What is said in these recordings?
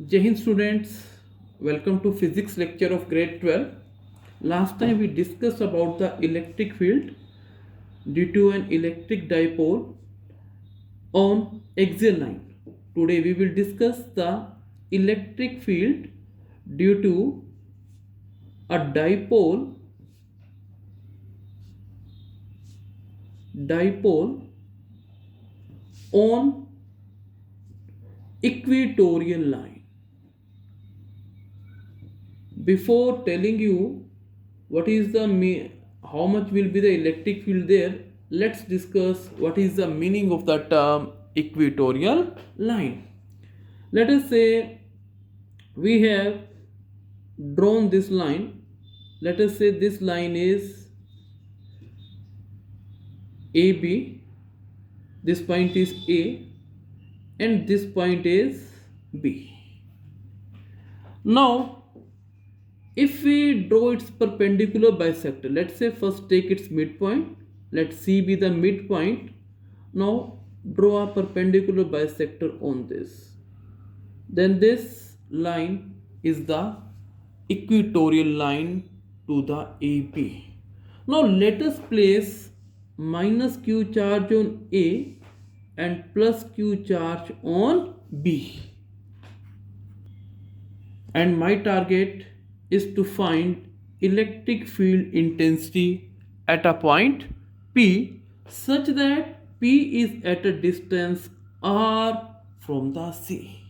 Jai Hind students, welcome to physics lecture of grade 12. Last time we discussed about the electric field due to an electric dipole on axial line. Today we will discuss the electric field due to a dipole on equatorial line. Before telling you what is the how much will be the electric field there, let's discuss what is the meaning of the term equatorial line. Let us say we have drawn this line. Let us say this line is AB, this point is A, and this point is B. Now if we draw its perpendicular bisector, let's say first take its midpoint, let C be the midpoint. Now draw a perpendicular bisector on this. Then this line is the equatorial line to the AB. Now let us place minus Q charge on A and plus Q charge on B. And my target is to find electric field intensity at a point P such that P is at a distance R from the C.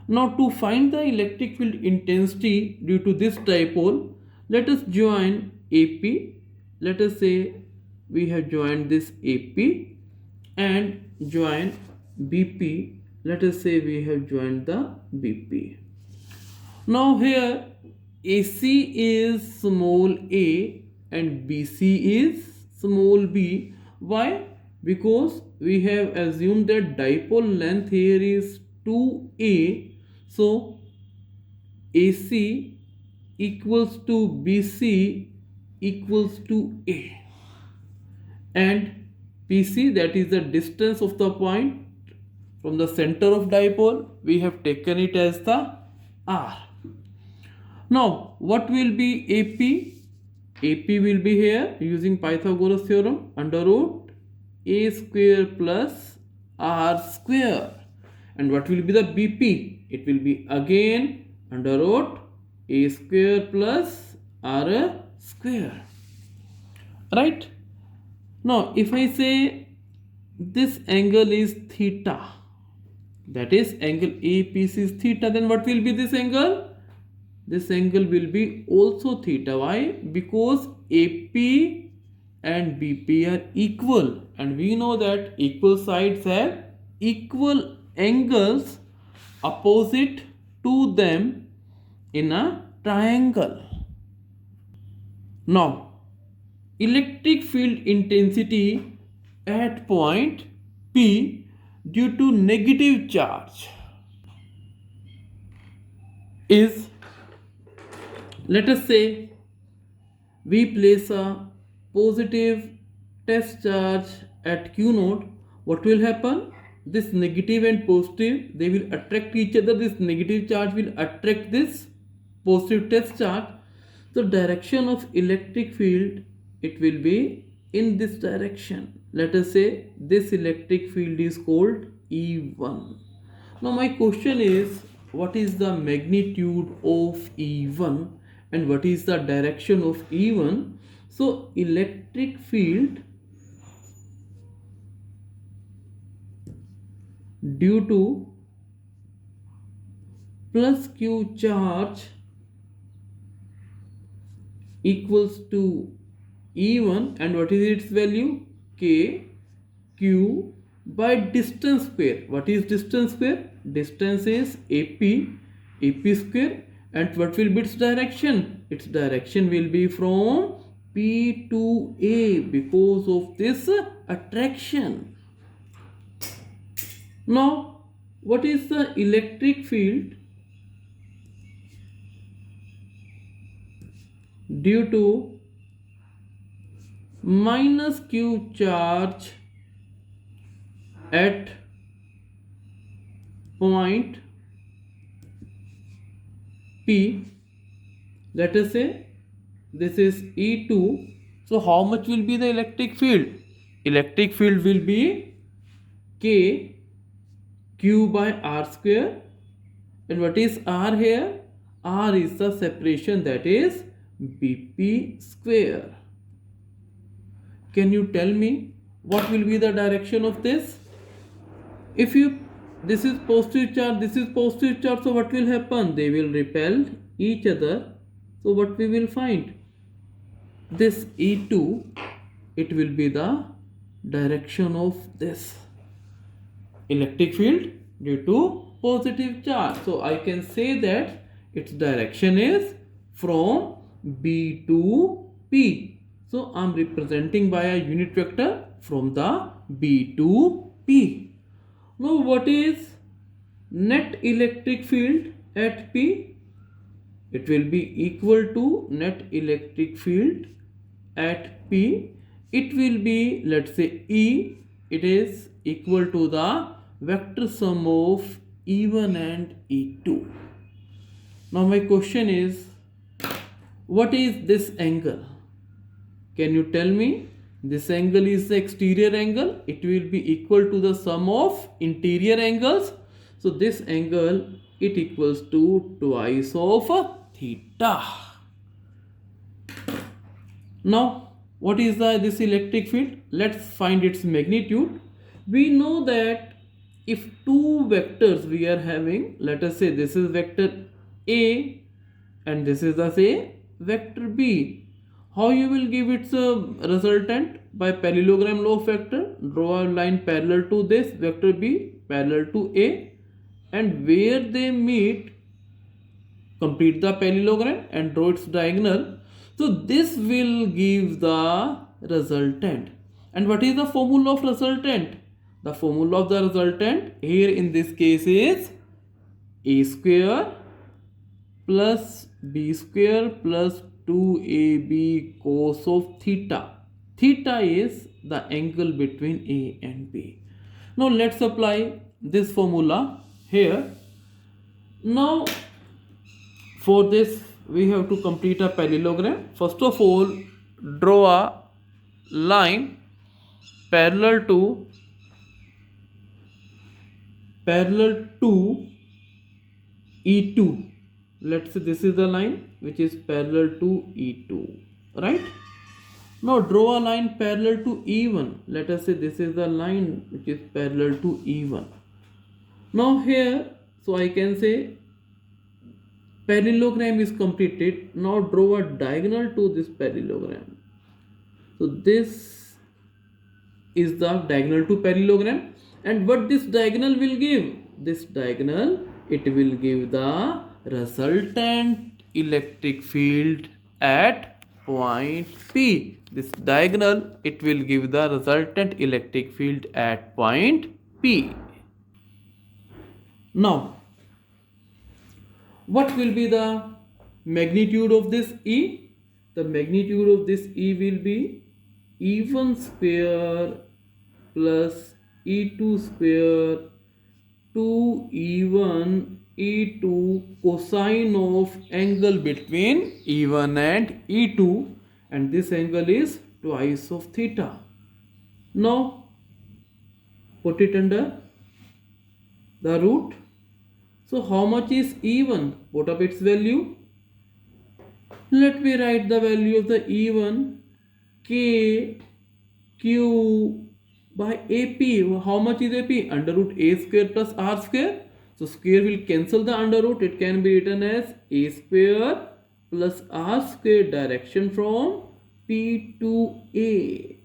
Now to find the electric field intensity due to this dipole, let us join AP. Let us say we have joined this AP and join BP. Let us say we have joined the BP. Now here AC is small a and BC is small b. Why? Because we have assumed that dipole length here is 2a. So AC equals to BC equals to A. And PC, that is the distance of the point from the center of dipole, we have taken it as the R. Now, what will be AP? AP will be here using Pythagoras theorem under root A square plus R square. And what will be the BP? It will be again under root A square plus R square. Right? Now, if I say this angle is theta, that is angle APC is theta, then what will be this angle? This angle will be also theta. Why? Because AP and BP are equal, and we know that equal sides have equal angles opposite to them in a triangle. Now, electric field intensity at point P due to negative charge is, let us say we place a positive test charge at Q node. What will happen? This negative and positive, they will attract each other. This negative charge will attract this positive test charge. So direction of electric field, it will be in this direction. Let us say this electric field is called E1. Now my question is, what is the magnitude of E1 and what is the direction of E1? So electric field due to plus Q charge equals to E1, and what is its value? K Q by distance square. What is distance square? Distance is AP square, and what will be its direction? Its direction will be from P to A because of this attraction. Now, what is the electric field due to minus Q charge at point P. Let us say this is E2. So how much will be the electric field? Electric field will be K Q by R square. And what is R here? R is the separation, that is BP square. Can you tell me what will be the direction of this? If you, this is positive charge, this is positive charge, so what will happen? They will repel each other. So what we will find? This E2, it will be the direction of this electric field due to positive charge. So I can say that its direction is from B to P. So I am representing by a unit vector from the B to P. Now what is net electric field at P? It will be equal to net electric field at P. It will be, let's say E, it is equal to the vector sum of E1 and E2. Now my question is, what is this angle? Can you tell me? This angle is the exterior angle. It will be equal to the sum of interior angles. So this angle, it equals to twice of theta. Now what is this electric field? Let's find its magnitude. We know that if two vectors we are having, let us say this is vector A and this is the say vector B. How you will give its resultant? By parallelogram law of vector. Draw a line parallel to this vector B, parallel to A, and where they meet, complete the parallelogram and draw its diagonal. So this will give the resultant. And what is the formula of resultant? The formula of the resultant here in this case is A square plus B square plus 2AB cos of theta. Theta is the angle between A and B. Now let's apply this formula here. Now for this we have to complete a parallelogram. First of all, draw a line parallel to E2. Let's say this is the line which is parallel to E2, right? Now draw a line parallel to E1. Let us say this is the line which is parallel to E1. Now here, so I can say parallelogram is completed. Now draw a diagonal to this parallelogram. So this is the diagonal to parallelogram. And what this diagonal will give? This diagonal, it will give the resultant electric field at point P. This diagonal, it will give the resultant electric field at point P. Now, what will be the magnitude of this E? The magnitude of this E will be E1 square plus E2 square 2E1 E2 cosine of angle between E1 and E2, and this angle is twice of theta. Now put it under the root. So how much is E1? Put up its value. Let me write the value of the E1, K Q by AP. How much is AP? Under root A square plus R square. So square will cancel the under root. It can be written as A square plus R square, direction from P to A.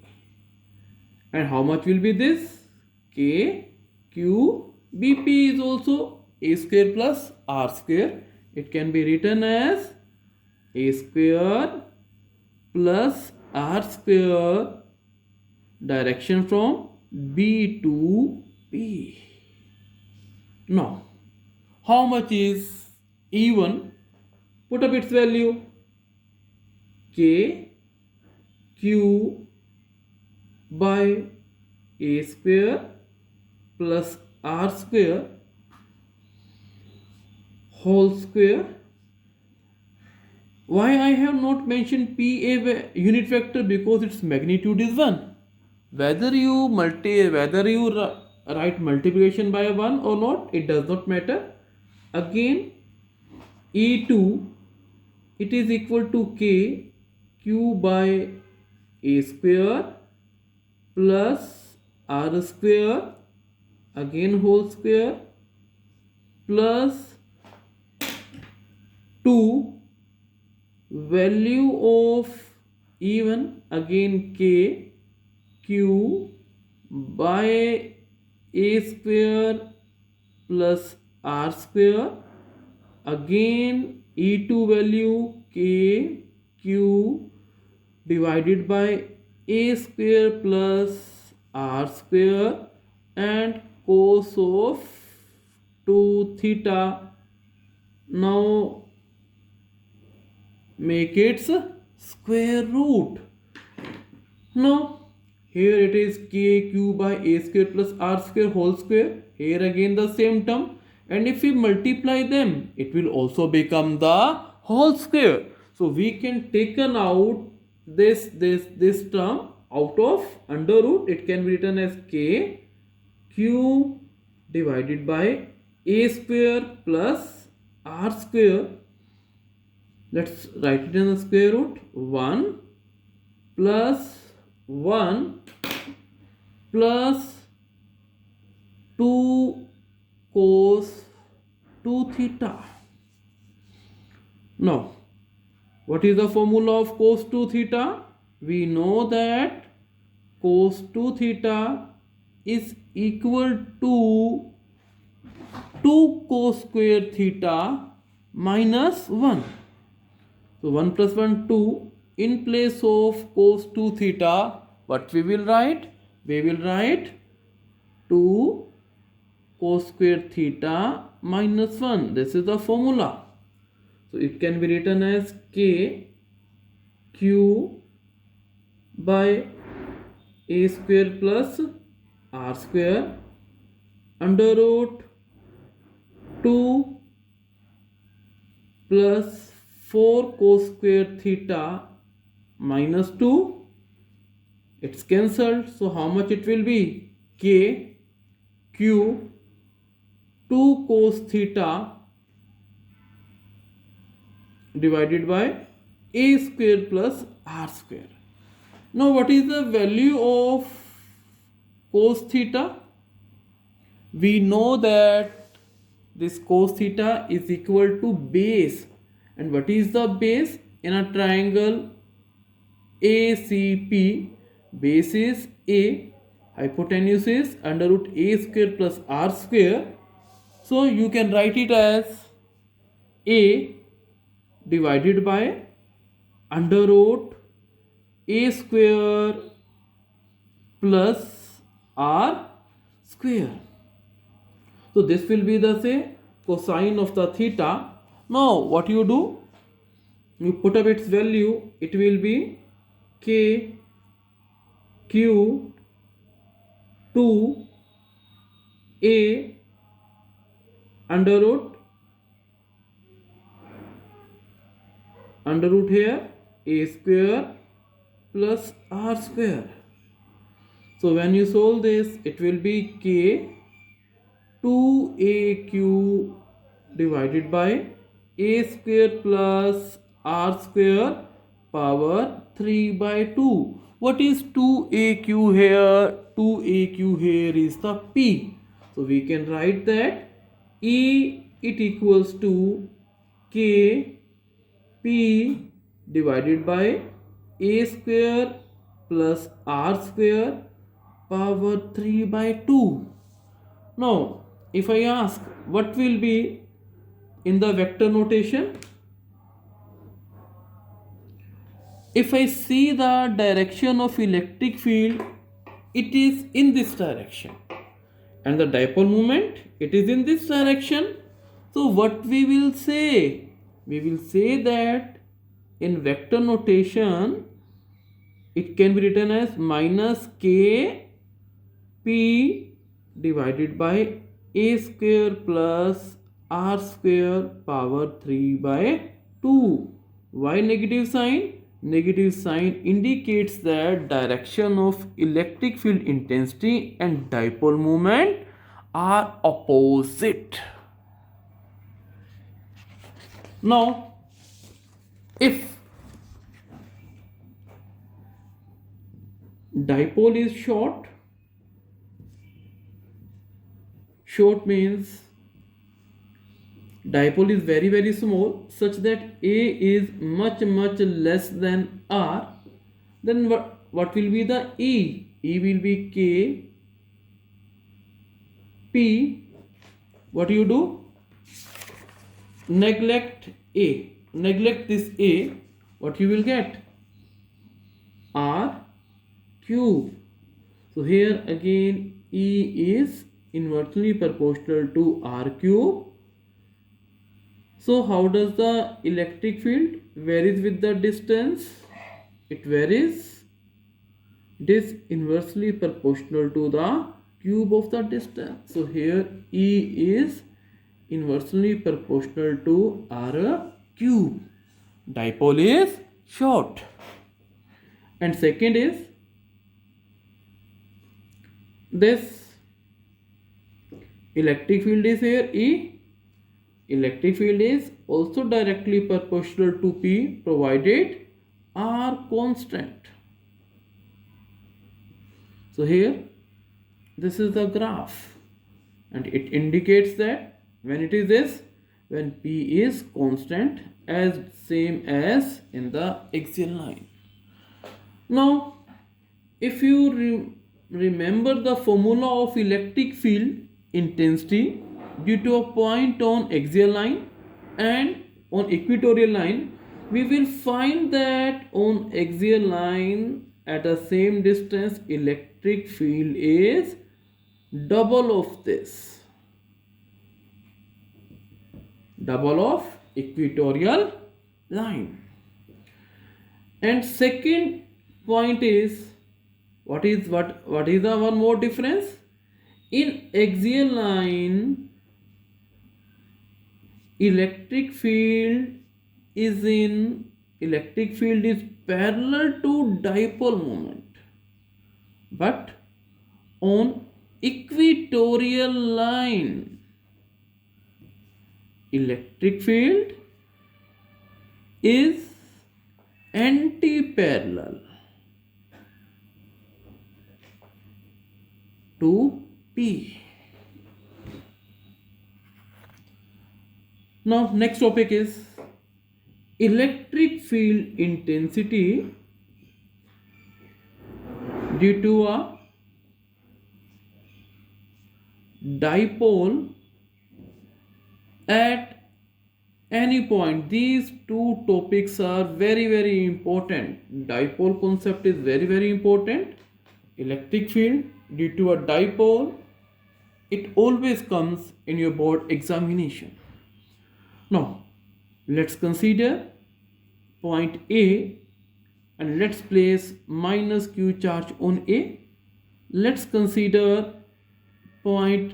And how much will be this? K Q BP is also A square plus R square. It can be written as A square plus R square, direction from B to P. Now, how much is E1? Put up its value. K Q by A square plus R square whole square, Why I have not mentioned P a unit vector? Because its magnitude is 1. Whether you write multiplication by 1 or not, it does not matter. Again, E2, it is equal to K Q by A square plus R square, again whole square, plus 2 value of even, again K Q by A square plus R square, again E2 value K Q divided by A square plus R square, and cos of 2 theta. Now make its square root. Now here it is K Q by A square plus R square whole square. Here again the same term, and if we multiply them, it will also become the whole square. So we can taken out this term out of under root. It can be written as K Q divided by A square plus R square. Let's write it in the square root. 1 plus 1 plus 2 cos 2 theta. Now, what is the formula of cos 2 theta? We know that cos 2 theta is equal to 2 cos square theta minus 1. So 1 plus 1, 2. In place of cos 2 theta, what we will write? We will write 2 cos square theta minus 1. This is the formula. So it can be written as K Q by A square plus R square under root 2 plus 4 cos square theta minus 2. It's cancelled. So how much it will be? K Q 2 cos theta divided by A square plus R square. Now what is the value of cos theta? We know that this cos theta is equal to base. And what is the base in a triangle ACP? Base is A, hypotenuse is under root A square plus R square. So you can write it as A divided by under root A square plus R square. So this will be the say cosine of the theta. Now what you do? You put up its value. It will be K Q 2 A under root here A square plus R square. So when you solve this, it will be K 2AQ divided by A square plus R square power 3 by 2. What is 2AQ here? 2AQ here is the P. So we can write that E it equals to K P divided by A square plus R square power 3 by 2. Now, if I ask what will be in the vector notation, if I see the direction of electric field, it is in this direction, and the dipole moment, it is in this direction. So what we will say? We will say that in vector notation, it can be written as minus K P divided by A square plus R square power 3 by 2. Why negative sign? Negative sign indicates that direction of electric field intensity and dipole moment are opposite. Now, if dipole is short means dipole is very small such that A is much less than R, then what will be the E? E will be K P. What you do? Neglect this A, what you will get? R cube. So here again E is inversely proportional to R cube. So how does the electric field varies with the distance? It varies. It is inversely proportional to the cube of the distance. So here E is inversely proportional to R cube. Dipole is short. And second is this electric field is here E. Electric field is also directly proportional to P provided R constant. So here this is the graph and it indicates that when it is this, when P is constant as same as in the axial line. Now if you remember the formula of electric field intensity due to a point on axial line and on equatorial line, we will find that on axial line at the same distance electric field is double of this, double of equatorial line. And second point is what is the one more difference? In axial line electric field is parallel to dipole moment, but on equatorial line electric field is anti-parallel to P. Now next topic is electric field intensity due to a dipole at any point. These two topics are very important. Dipole concept is very important. Electric field due to a dipole, it always comes in your board examination. Now let's consider point A and let's place minus Q charge on A. Let's consider point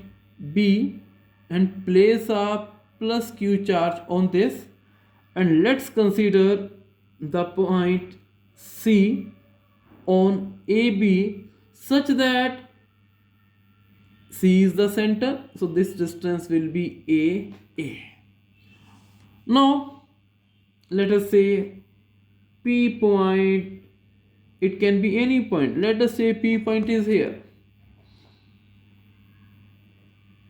B and place a plus Q charge on this, and let's consider the point C on AB such that C is the center, so this distance will be A. Now let us say P point, it can be any point. Let us say P point is here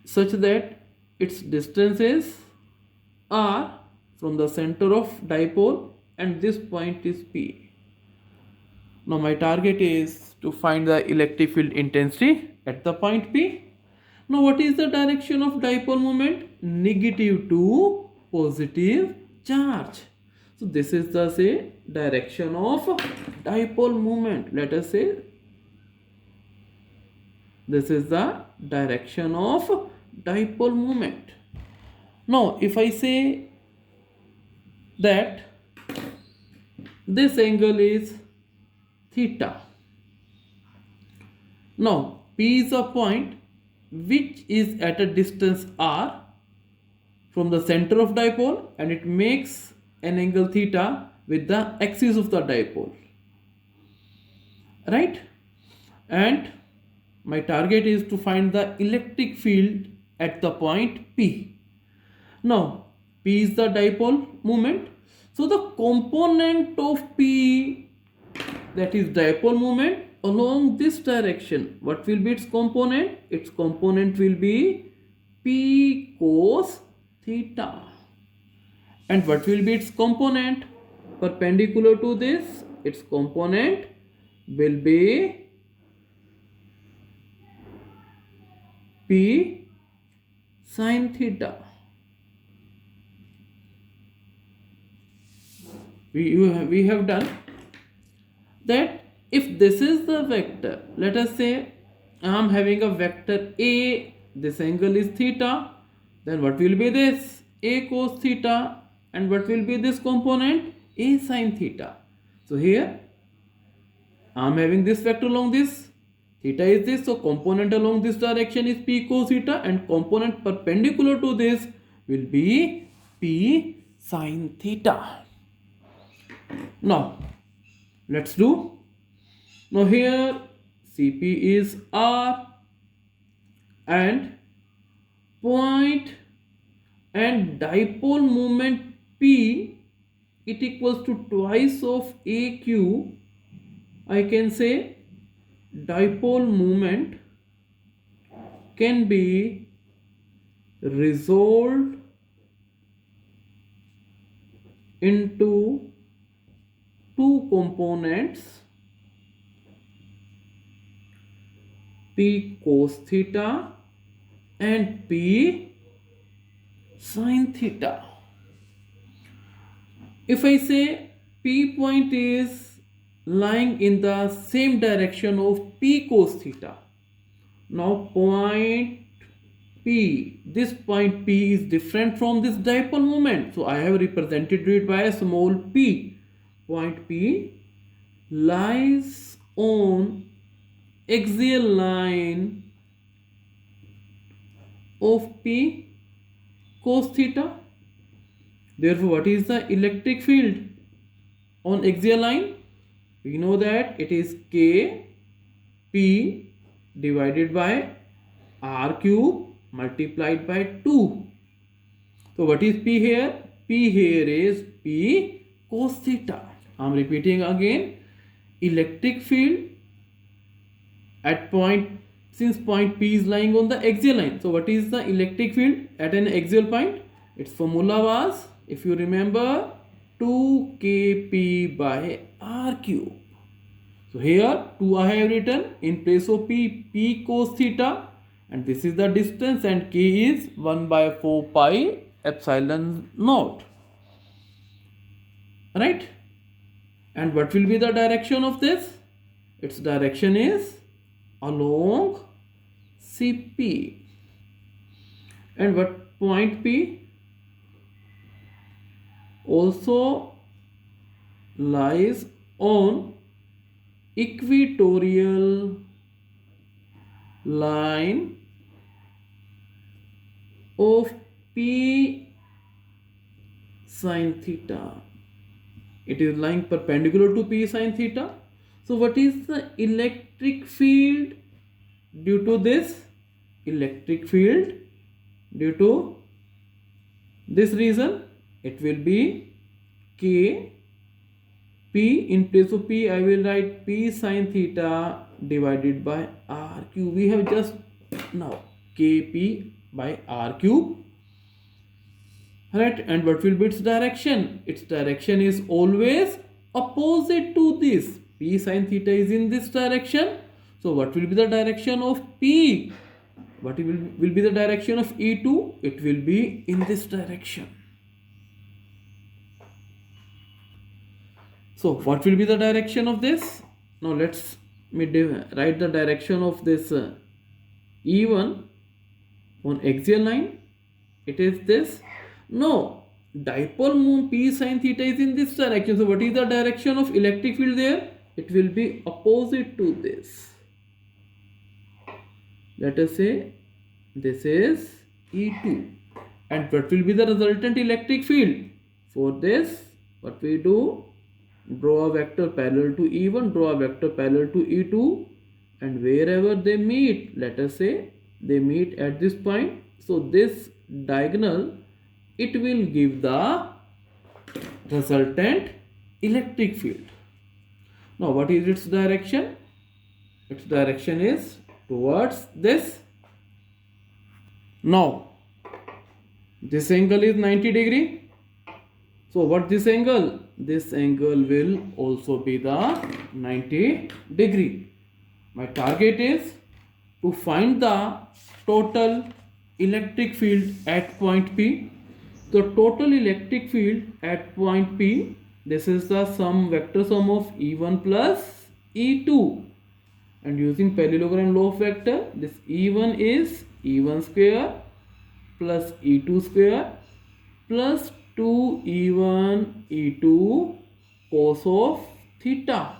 such that its distance is R from the center of dipole and this point is P. Now my target is to find the electric field intensity at the point P. Now what is the direction of dipole moment? Negative to positive charge. So this is the say direction of dipole moment. Let us say this is the direction of dipole moment. Now if I say that this angle is theta. Now P is a point which is at a distance R from the center of dipole and it makes an angle theta with the axis of the dipole, right? And my target is to find the electric field at the point P. Now P is the dipole moment, so the component of P, that is dipole moment along this direction, what will be its component? Its component will be P cos theta. And what will be its component perpendicular to this? Its component will be P sin theta. We have done that. If this is the vector, let us say I am having a vector A, this angle is theta, then what will be this? A cos theta. And what will be this component? A sin theta. So here I am having this vector along this, theta is this, so component along this direction is P cos theta, and component perpendicular to this will be P sin theta. Now let's do. Now here CP is R, and point and dipole moment P, it equals to twice of AQ. I can say dipole moment can be resolved into two components, P cos theta and P sin theta. If I say P point is lying in the same direction of P cos theta, now point P, this point P is different from this dipole moment, so I have represented it by a small p. Point P lies on axial line of P cos theta. Therefore, what is the electric field on axial line? We know that it is K P divided by R cube multiplied by 2. So what is P here? P here is P cos theta. I am repeating again. Electric field at point, since point P is lying on the axial line. So what is the electric field at an axial point? Its formula was, if you remember, 2kp by R cube. So here 2 I have written in place of P cos theta, and this is the distance, and K is 1 by 4 pi epsilon naught. Right? And what will be the direction of this? Its direction is along CP. And what point P? Also lies on equatorial line of P sin theta. It is lying perpendicular to P sin theta. So what is the electric field due to this? Electric field due to this reason, it will be K P. In place of P I will write P sin theta divided by R cube. We have just now Kp by R cube. Right? And what will be its direction? Its direction is always opposite to this. P sin theta is in this direction. So what will be the direction of P? What will be the direction of E2? It will be in this direction. So what will be the direction of this? Now let's write the direction of this E1 on axial line. It is this. No, dipole moment P sin theta is in this direction. So what is the direction of electric field there? It will be opposite to this. Let us say this is E2. And what will be the resultant electric field? For this, what we do? draw a vector parallel to E1, draw a vector parallel to E2, and wherever they meet, let us say they meet at this point, so this diagonal, it will give the resultant electric field. Now what is its direction? Its direction is towards this. Now this angle is 90 degree. So what this angle? This angle will also be the 90 degree. My target is to find the total electric field at point P. The total electric field at point P, this is the vector sum of E1 plus E2. And using parallelogram law of vector, this E1 is E1 square plus E2 square plus 2E1 E2 cos of theta.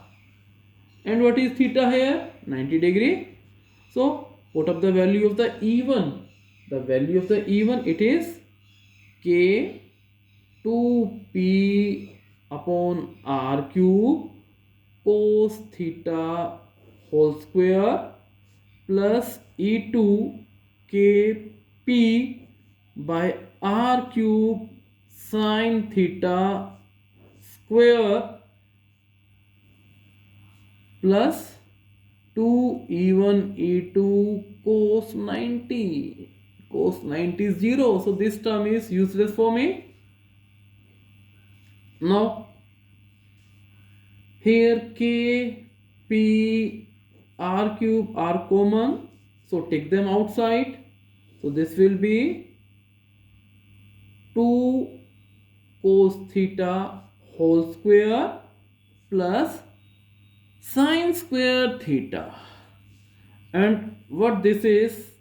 And what is theta here? 90 degree. So put up the value of the E1. The value of the E1, it is K 2P upon R cube cos theta whole square plus E2 KP by R cube sin theta square plus 2E1 E2 cos 90. Cos 90 is 0. So this term is useless for me. Now here K, P, R cube are common. So take them outside. So this will be 2 cos theta whole square plus sin square theta. And what this is?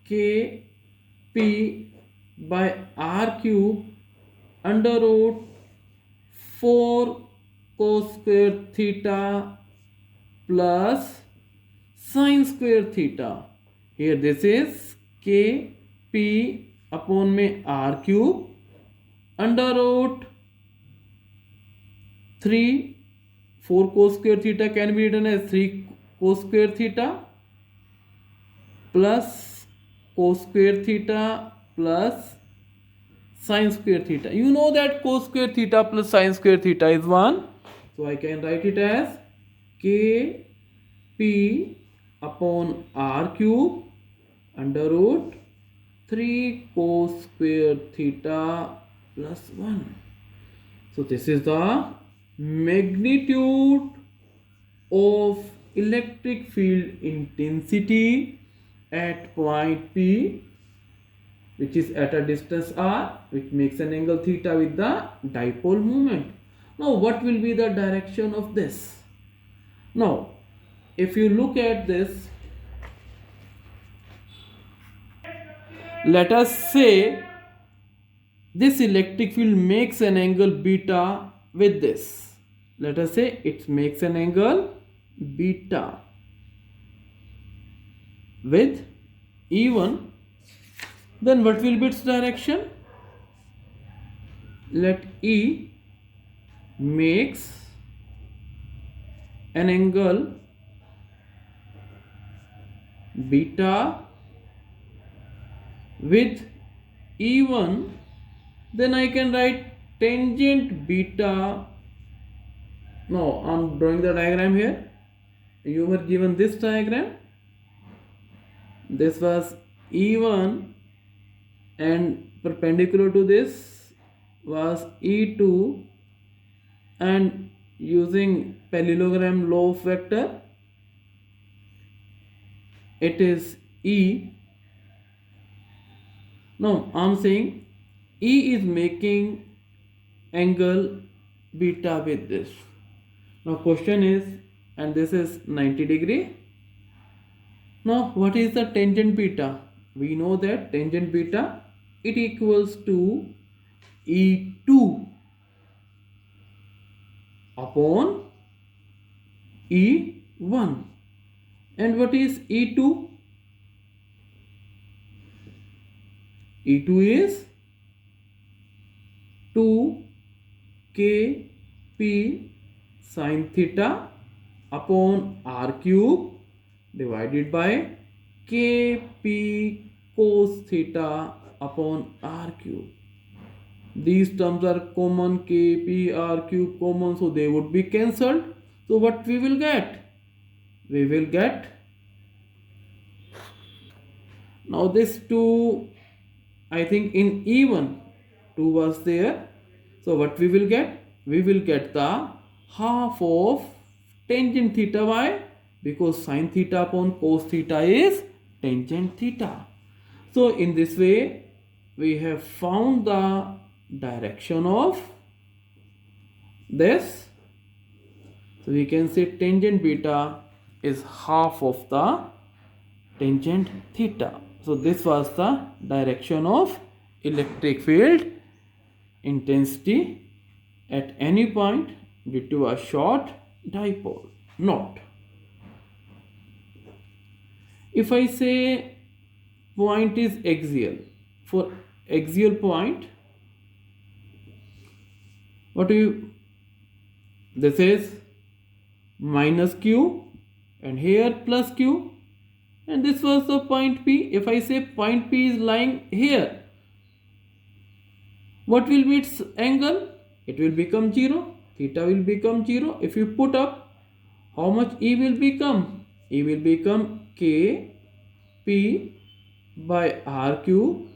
K P by R cube under root 4 cos square theta plus sin square theta. Here this is K P upon में R cube under root 3, 4 cos square theta can be written as 3 cos square theta plus cos square theta plus sin square theta. You know that cos square theta plus sin square theta is 1. So I can write it as K P upon R cube under root 3 cos square theta plus 1. So this is the magnitude of electric field intensity at point P, which is at a distance r, which makes an angle theta with the dipole moment. Now what will be the direction of this? Now if you look at this, let us say this electric field makes an angle beta with this. Let us say it makes an angle beta with E1. Then what will be its direction? Let E makes an angle beta with E1, then I can write tangent beta. No, I'm drawing the diagram here. You were given this diagram. This was E1 and perpendicular to this was E2, and using parallelogram law of vector, it is E. Now I'm saying E is making angle beta with this. Now question is, and this is 90 degree. Now what is the tangent beta? We know that tangent beta, it equals to E2 upon E1. And what is E2? E2 is 2 K P sin theta upon r cube divided by kp cos theta upon r cube. These terms are common, kp r cube common, so they would be cancelled. So what we will get? We will get, now this 2, I think in even 2 was there, so what we will get? We will get the half of tangent theta. Why? Because sin theta upon cos theta is tangent theta. So in this way we have found the direction of this. So we can say tangent beta is half of the tangent theta. So this was the direction of electric field intensity at any point due to a short dipole. Note, if I say point is axial, for axial point, what do you, this is minus q and here plus q, and this was the point P. If I say point P is lying here, what will be its angle? It will become 0. Theta will become 0. If you put up, how much E will become? E will become K P by R cube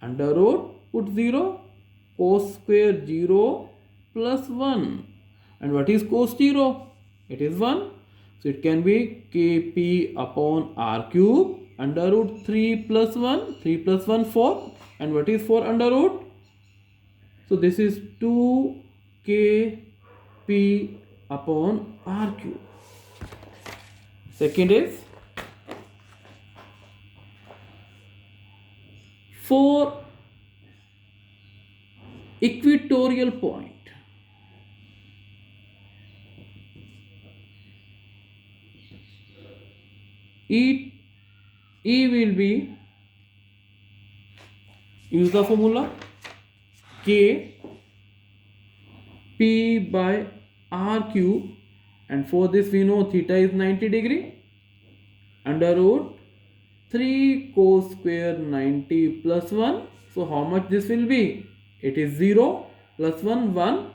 under root, put 0, cos square 0 plus 1. And what is cos 0? It is 1. So it can be Kp upon R cube under root 3 plus 1. 3 plus 1, 4. And what is 4 under root? So this is 2 Kp upon R cube. Second is, for equatorial point, E will be, use the formula, K P by R cube, and for this we know theta is 90 degree, under root 3 cos square 90 plus 1. So how much this will be? It is 0 plus 1, 1.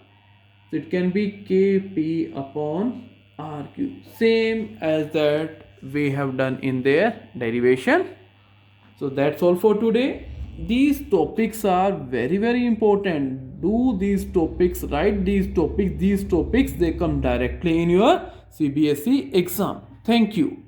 So it can be Kp upon R cube. Same as that we have done in their derivation. So that's all for today. These topics are very, very important. Do these topics, write these topics. These topics, they come directly in your CBSE exam. Thank you.